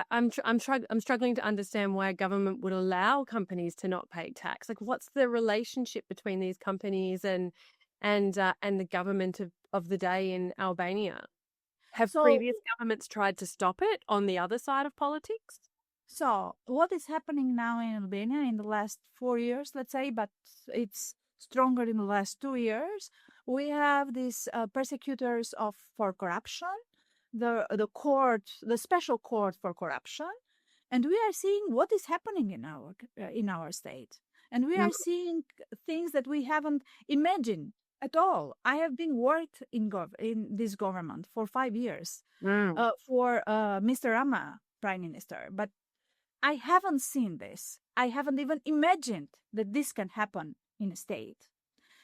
I'm struggling to understand why a government would allow companies to not pay tax. Like, what's the relationship between these companies and the government of the day in Albania? Have previous governments tried to stop it on the other side of politics? So what is happening now in Albania in the last 4 years, let's say, but it's stronger in the last 2 years? We have these persecutors for corruption, the special court for corruption, and we are seeing what is happening in our state, and we are seeing things that we haven't imagined at all. I have been worked in this government for 5 years for Mr. Rama, Prime Minister, but I haven't seen this. I haven't even imagined that this can happen in a state.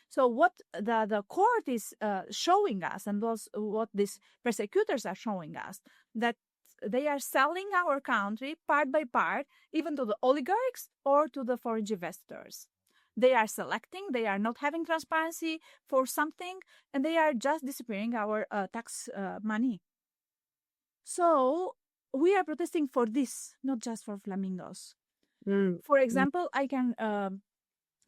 So what the court is showing us, and what these persecutors are showing us, that they are selling our country part by part, even to the oligarchs or to the foreign investors. They are selecting, they are not having transparency for something, and they are just disappearing our tax money. So we are protesting for this, not just for flamingos. For example, I can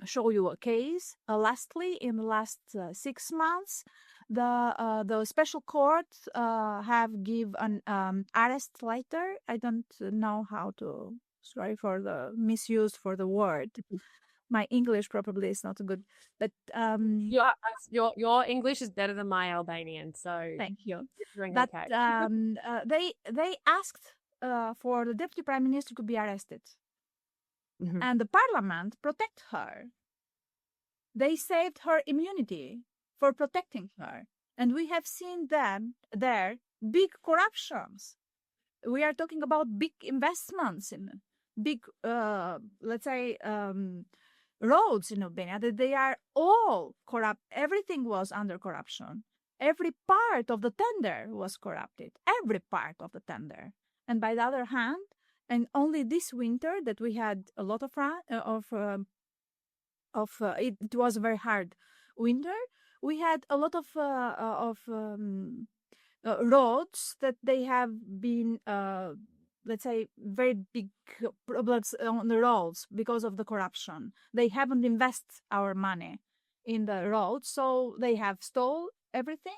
show you a case. Lastly, in the last 6 months, the special court have give an arrest letter. I don't know how to. Sorry for the misuse for the word. My English probably is not good, but your English is better than my Albanian, so thank you. But okay. They asked for the deputy prime minister to be arrested, and the parliament protect her. They saved her immunity for protecting her, and we have seen there big corruptions. We are talking about big investments in big, let's say, roads in Albania, that they are all corrupt. Everything was under corruption. Every part of the tender was corrupted. Every part of the tender. And by the other hand, and only this winter that we had a lot of it was a very hard winter. We had a lot of roads that they have been let's say, very big problems on the roads because of the corruption. They haven't invested our money in the roads, so they have stole everything.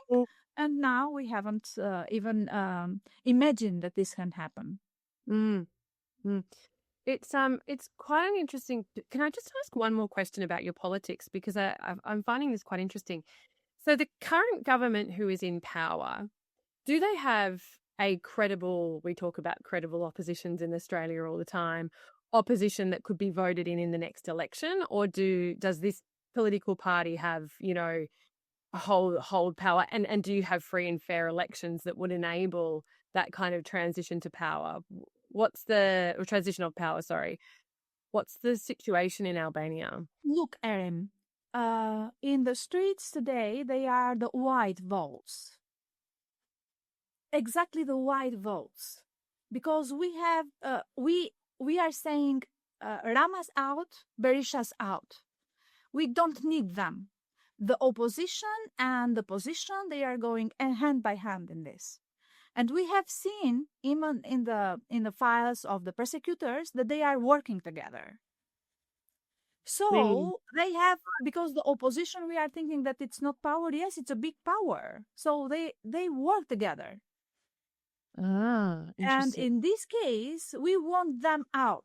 And now we haven't even imagined that this can happen. It's quite an interesting. Can I just ask one more question about your politics, because I'm finding this quite interesting. So the current government who is in power, do they have a credible, we talk about credible oppositions in Australia all the time, opposition that could be voted in the next election? Or does this political party have, hold power? And do you have free and fair elections that would enable that kind of transition to power? Transition of power, sorry. What's the situation in Albania? Look, Erin, in the streets today, they are the white votes. Exactly the white votes, because we have we are saying Rama's out, Berisha's out. We don't need them. The opposition and the position, they are going hand by hand in this, and we have seen even in the files of the persecutors that they are working together. So they have, because the opposition, we are thinking that it's not power. Yes, it's a big power. So they work together. And in this case, we want them out.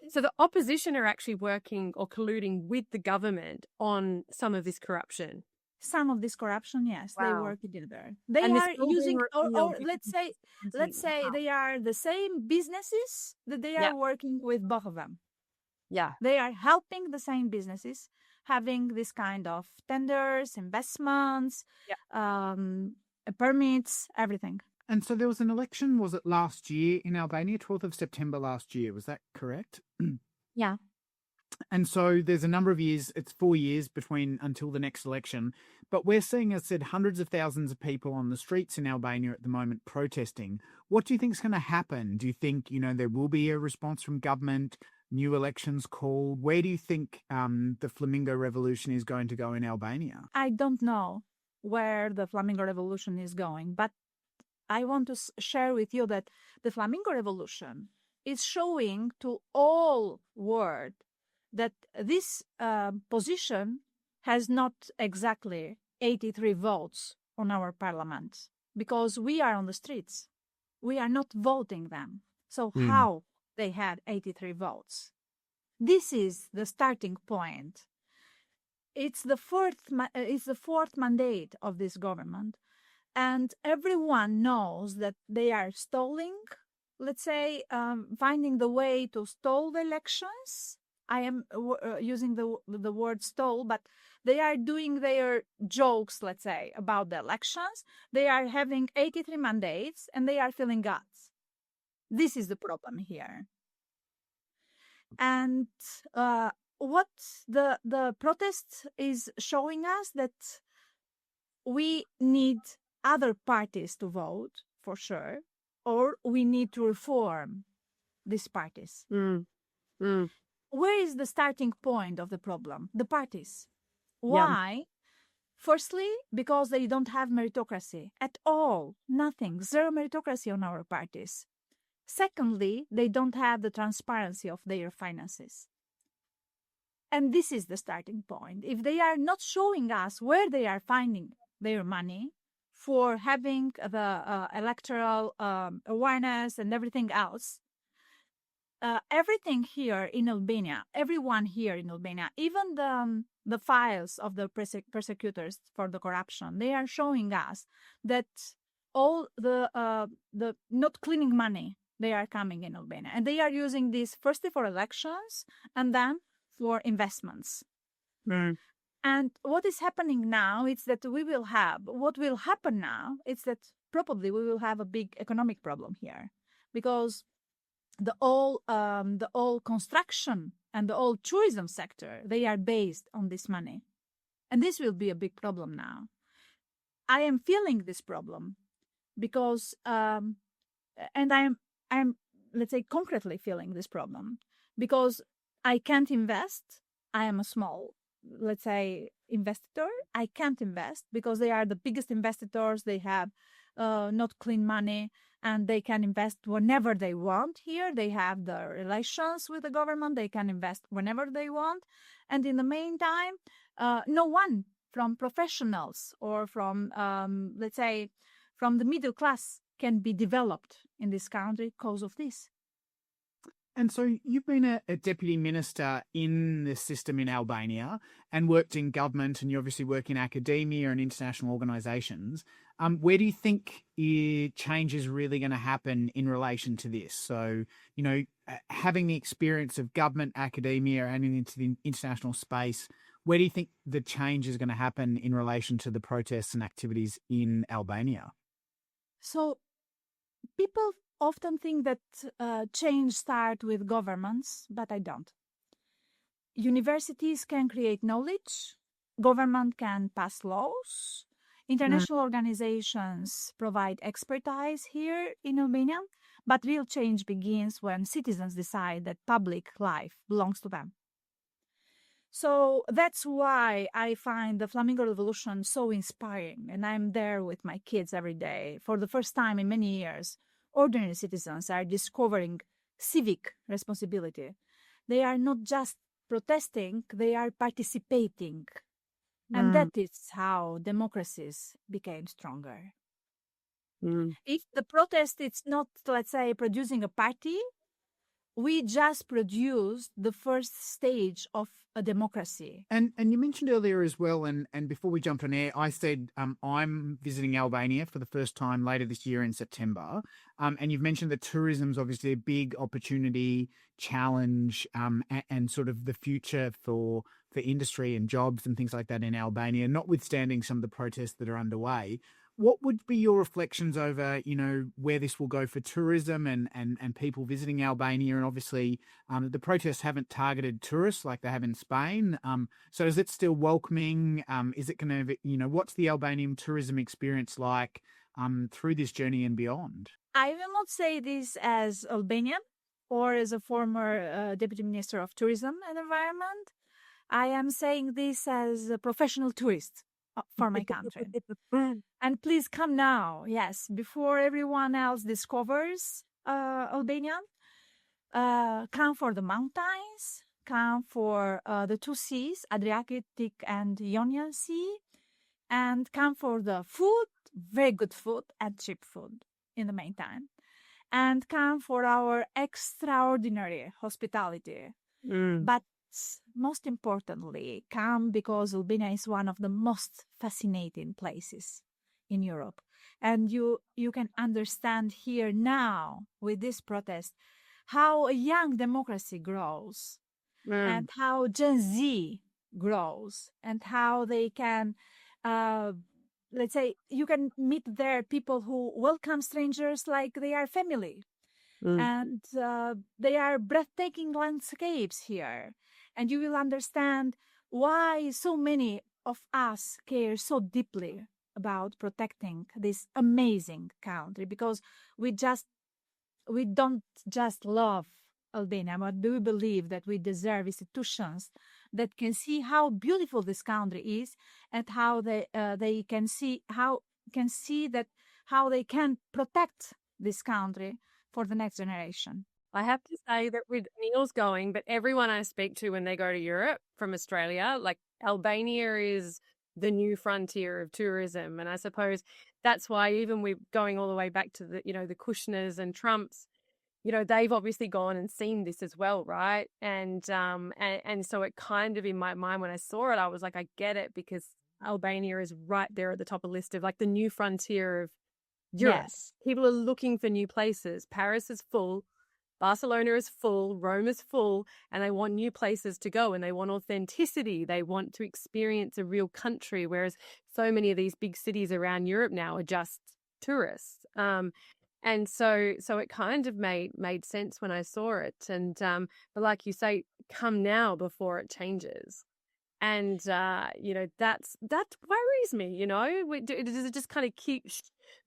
So the opposition are actually working or colluding with the government on some of this corruption. Some of this corruption, yes, Wow. they work together. They are using, or let's say they are the same businesses that they are working with, both of them. Yeah, they are helping the same businesses having this kind of tenders, investments, permits, everything. And so there was an election, was it last year in Albania, 12th of September last year? Was that correct? Yeah. And so there's a number of years, it's 4 years until the next election. But we're seeing, as I said, hundreds of thousands of people on the streets in Albania at the moment protesting. What do you think is going to happen? Do you think, there will be a response from government? new elections called. Where do you think the Flamingo Revolution is going to go in Albania? I don't know where the Flamingo Revolution is going, but I want to share with you that the Flamingo Revolution is showing to all world that this position has not exactly 83 votes on our parliament, because we are on the streets. We are not voting them. So how they had 83 votes? This is the starting point. It's the fourth mandate of this government, and everyone knows that they are stalling, let's say, finding the way to stall the elections. I am using the word stall, but they are doing their jokes, let's say, about the elections. They are having 83 mandates and they are filling guts. This is the problem here. And what the protest is showing us, that we need other parties to vote, for sure, or we need to reform these parties. Where is the starting point of the problem? The parties. Why? Firstly, because they don't have meritocracy at all. Nothing. Zero meritocracy on our parties. Secondly, they don't have the transparency of their finances. And this is the starting point. If they are not showing us where they are finding their money for having the electoral awareness and everything else, everything here in Albania, everyone here in Albania, even the files of the persecutors for the corruption, they are showing us that all the not cleaning money, they are coming in Albania. And they are using this firstly for elections and then for investments. And what is happening now is that what will happen now is that probably we will have a big economic problem here, because the whole construction and the whole tourism sector, they are based on this money. And this will be a big problem now. I am feeling this problem because, and I'm, let's say, concretely feeling this problem because I can't invest. I am a small, let's say, investor. I can't invest because they are the biggest investors. They have not clean money, and they can invest whenever they want here. They have the relations with the government. They can invest whenever they want. And in the meantime, no one from professionals or from, let's say, from the middle class can be developed in this country because of this. And so you've been a deputy minister in the system in Albania and worked in government, and you obviously work in academia and international organisations. Where do you think change is really going to happen in relation to this? So, having the experience of government, academia and into the international space, where do you think the change is going to happen in relation to the protests and activities in Albania? So people often think that change starts with governments, but I don't. Universities can create knowledge, government can pass laws, international organizations provide expertise here in Albania, but real change begins when citizens decide that public life belongs to them. So that's why I find the Flamingo Revolution so inspiring, and I'm there with my kids every day. For the first time in many years, ordinary citizens are discovering civic responsibility. They are not just protesting, they are participating. And that is how democracies became stronger. If the protest is not, let's say, producing a party, we just produced the first stage of a democracy. And you mentioned earlier as well, and before we jumped on air, I said I'm visiting Albania for the first time later this year in September. And you've mentioned that tourism is obviously a big opportunity, challenge, and sort of the future for industry and jobs and things like that in Albania, notwithstanding some of the protests that are underway. What would be your reflections over, where this will go for tourism and people visiting Albania? And obviously, the protests haven't targeted tourists like they have in Spain. So is it still welcoming? Is it going to, what's the Albanian tourism experience like through this journey and beyond? I will not say this as Albanian. or as a former Deputy Minister of Tourism and Environment, I am saying this as a professional tourist for my country. And please come now, yes, before everyone else discovers Albania. Come for the mountains, come for the two seas, Adriatic and Ionian Sea, and come for the food, very good food and cheap food in the meantime. And come for our extraordinary hospitality. But most importantly, come because Albania is one of the most fascinating places in Europe. And you can understand here now with this protest how a young democracy grows and how Gen Z grows and how they can, let's say, you can meet there people who welcome strangers like they are family. And they are breathtaking landscapes here. And you will understand why so many of us care so deeply about protecting this amazing country, because we don't just love Albania, but do believe that we deserve institutions that can see how beautiful this country is and how they can see how they can protect this country for the next generation. I have to say that with Neil's going, but everyone I speak to when they go to Europe from Australia, like Albania is the new frontier of tourism. And I suppose that's why even we're going all the way back to the, the Kushners and Trumps, they've obviously gone and seen this as well, right? And so it kind of in my mind when I saw it, I was like, I get it, because Albania is right there at the top of the list of like the new frontier of Europe. Yes. People are looking for new places. Paris is full. Barcelona is full, Rome is full, and they want new places to go and they want authenticity. They want to experience a real country, whereas so many of these big cities around Europe now are just tourists. And so it kind of made sense when I saw it. And but like you say, come now before it changes. And that worries me. Does it just kind of keep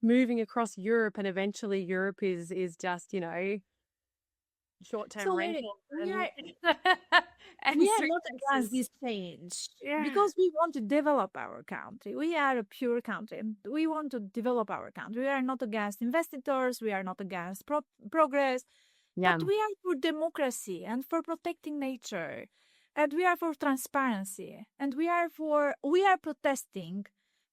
moving across Europe, and eventually Europe is just short-term So rental. we are And not strict against taxes. this change Yeah. because we want to develop our country. We are a pure country and we want to develop our country. We are not against investors. We are not against progress. Yeah. But we are for democracy and for protecting nature. And we are for transparency. And we are protesting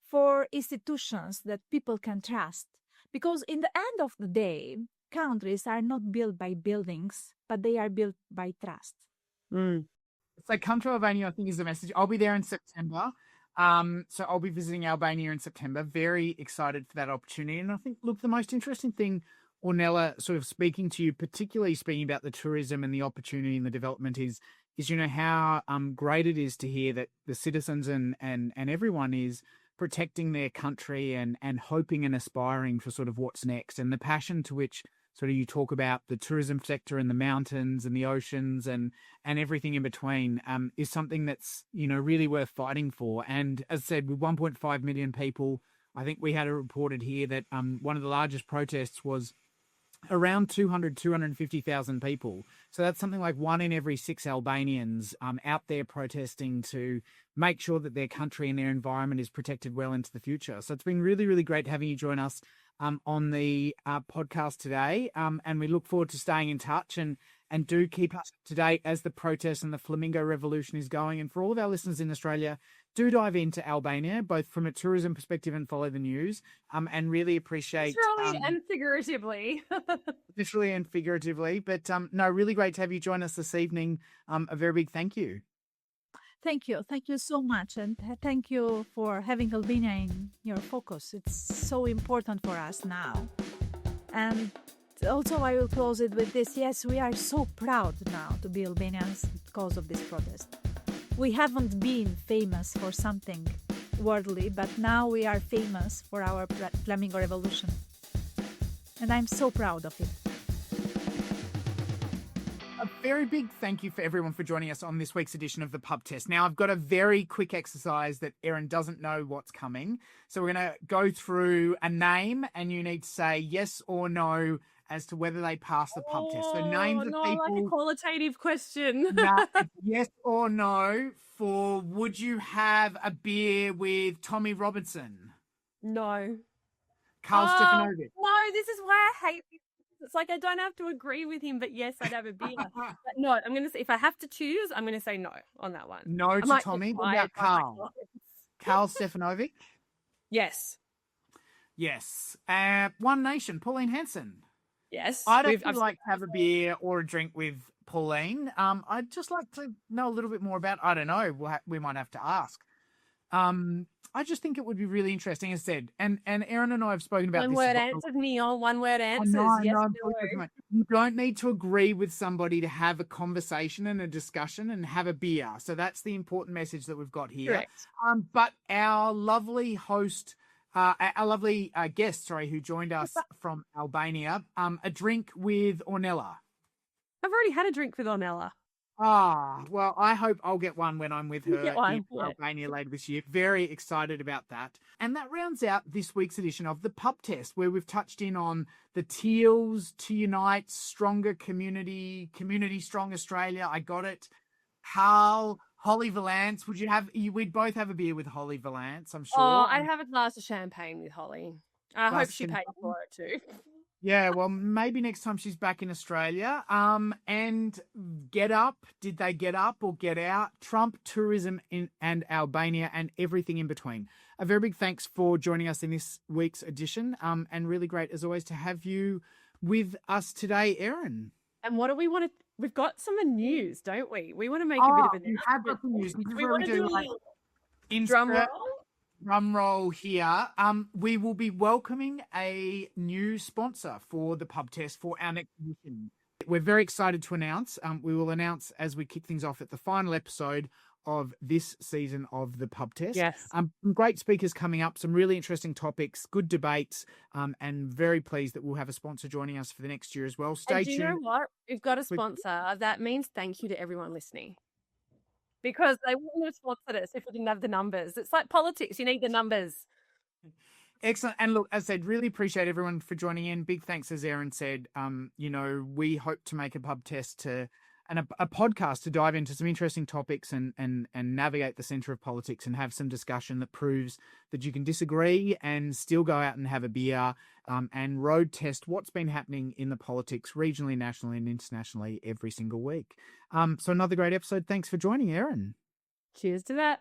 for institutions that people can trust. Because in the end of the day, countries are not built by buildings, but they are built by trust. So come to Albania, I think, is the message. I'll be there in September. So I'll be visiting Albania in September. Very excited for that opportunity. And I think, look, the most interesting thing, Ornela, sort of speaking to you, particularly speaking about the tourism and the opportunity and the development is how great it is to hear that the citizens and everyone is protecting their country and hoping and aspiring for sort of what's next, and the passion to which sort of you talk about the tourism sector and the mountains and the oceans and everything in between is something that's, really worth fighting for. And as I said, with 1.5 million people, I think we had it reported here that one of the largest protests was around 250,000 people. So that's something like 1 in every 6 Albanians out there protesting to make sure that their country and their environment is protected well into the future. So it's been really, really great having you join us on the podcast today. And we look forward to staying in touch and do keep us up to date as the protest and the Flamingo Revolution is going. And for all of our listeners in Australia, do dive into Albania, both from a tourism perspective and follow the news, and really appreciate... Literally and figuratively. Literally and figuratively. But no, really great to have you join us this evening. A very big thank you. Thank you. Thank you so much. And thank you for having Albania in your focus. It's so important for us now. And also I will close it with this. Yes, we are so proud now to be Albanians because of this protest. We haven't been famous for something worldly, but now we are famous for our Flamingo Revolution. And I'm so proud of it. A very big thank you for everyone for joining us on this week's edition of the Pub Test. Now, I've got a very quick exercise that Erin doesn't know what's coming. So we're going to go through a name and you need to say yes or no as to whether they pass the pub test. So names of no, people. like a qualitative question. It's yes or no for would you have a beer with Tommy Robinson? No. Karl Stefanovic. No, this is why I hate this. It's like I don't have to agree with him, but yes, I'd have a beer. But no, I'm going to say, if I have to choose, I'm going to say no on that one. No to Tommy. What about Karl? Karl Stefanovic? Yes. Yes. One Nation, Pauline Hanson. Yes. I'd actually like to have a beer or a drink with Pauline. I'd just like to know a little bit more about, I don't know, we might have to ask. I just think it would be really interesting, as said. And Erin and I have spoken about one this. word answers, Neil. One word answers. Yes, no. You don't need to agree with somebody to have a conversation and a discussion and have a beer. So that's the important message that we've got here. Correct. But our lovely host, our lovely guest, who joined us from Albania, a drink with Ornela. I've already had a drink with Ornela. Well, I hope I'll get one when I'm with her in yeah. Albania later this year. Very excited about that. And that rounds out this week's edition of the Pub Test, where we've touched in on the Teals to unite, stronger community, strong Australia. I got it. Karl, Holly Valance. We'd both have a beer with Holly Valance, I'm sure. Oh, I'd have a glass of champagne with Holly. I hope she paid for it too. Yeah, well, maybe next time she's back in Australia. And Get Up, did they get up or get out? Trump, tourism and Albania and everything in between. A very big thanks for joining us in this week's edition. And really great, as always, to have you with us today, Erin. And what do we want to... We've got some news, don't we? We want to make a bit of a... We have got some news. We want to do like drum roll? Drum roll here. We will be welcoming a new sponsor for the Pub Test for our next edition. We're very excited to announce. We will announce as we kick things off at the final episode of this season of the Pub Test. Yes. Some great speakers coming up, some really interesting topics, good debates, and very pleased that we'll have a sponsor joining us for the next year as well. Stay tuned. Do you know what? We've got a sponsor. That means thank you to everyone listening. Because they wouldn't have sponsored us if we didn't have the numbers. It's like politics. You need the numbers. Excellent. And look, as I said, really appreciate everyone for joining in. Big thanks, as Erin said. We hope to make a pub test and a podcast to dive into some interesting topics and navigate the centre of politics and have some discussion that proves that you can disagree and still go out and have a beer and road test what's been happening in the politics regionally, nationally and internationally every single week. So another great episode. Thanks for joining, Erin. Cheers to that.